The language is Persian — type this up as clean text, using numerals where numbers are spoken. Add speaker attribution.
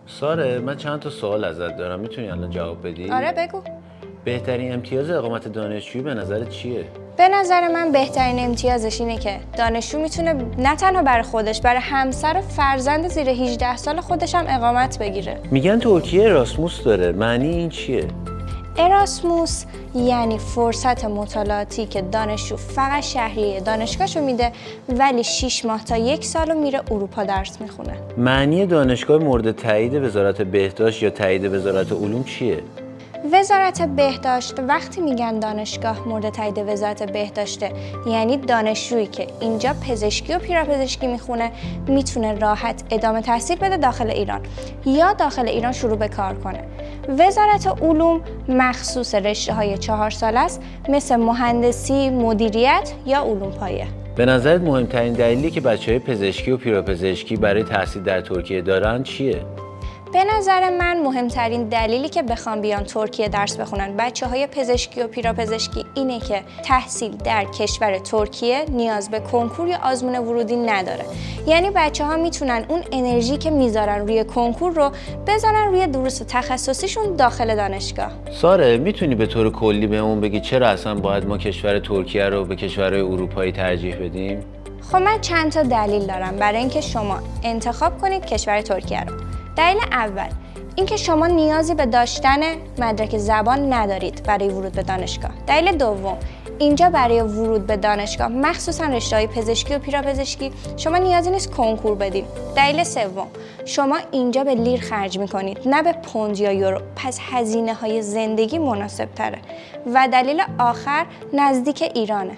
Speaker 1: ساره، من چند تا سوال ازت دارم، میتونی الان جواب بدی؟
Speaker 2: آره بگو.
Speaker 1: بهترین امتیاز اقامت دانشجویی به نظرت چیه؟
Speaker 2: به نظر من بهترین امتیازش اینه که دانشجو میتونه نه تنها برای خودش، برای همسر و فرزند زیر 18 سال خودش هم اقامت بگیره.
Speaker 1: میگن ترکیه اراسموس داره، معنی این چیه؟
Speaker 2: اراسموس یعنی فرصت مطالعاتی که دانشجو فقط شهریه دانشگاهشو میده ولی 6 ماه تا 1 سالو میره اروپا درس میخونه.
Speaker 1: معنی دانشگاه مورد تایید وزارت بهداشت یا تایید وزارت علوم چیه؟
Speaker 2: وزارت بهداشت وقتی میگن دانشگاه مورد تایید وزارت بهداشته یعنی دانشجویی که اینجا پزشکی و پیراپزشکی میخونه میتونه راحت ادامه تحصیل بده داخل ایران یا داخل ایران شروع به کار کنه. وزارت علوم مخصوص رشته‌های 4 ساله است مثل مهندسی، مدیریت یا علوم پایه.
Speaker 1: به نظرت مهمترین دلیلی که بچه‌های پزشکی و پیراپزشکی برای تحصیل در ترکیه دارن چیه؟
Speaker 2: به نظر من مهمترین دلیلی که بخوام بیان ترکیه درس بخونن بچه‌های پزشکی و پیراپزشکی اینه که تحصیل در کشور ترکیه نیاز به کنکور یا آزمون ورودی نداره. یعنی بچه‌ها میتونن اون انرژی که میذارن روی کنکور رو بذارن روی دروس تخصصیشون داخل دانشگاه.
Speaker 1: ساره، میتونی به طور کلی بهمون بگی چرا اصلا باید ما کشور ترکیه رو به کشورهای اروپایی ترجیح بدیم؟
Speaker 2: خب من چند تا دلیل دارم برای اینکه شما انتخاب کنید کشور ترکیه رو. دلیل اول اینکه شما نیازی به داشتن مدرک زبان ندارید برای ورود به دانشگاه. دلیل دوم اینجا برای ورود به دانشگاه مخصوصا رشته‌های پزشکی و پیراپزشکی شما نیازی نیست کنکور بدید. دلیل سوم شما اینجا به لیر خرج میکنید نه به پوند یا یورو، پس هزینه‌های زندگی مناسب تره. و دلیل آخر نزدیک ایرانه.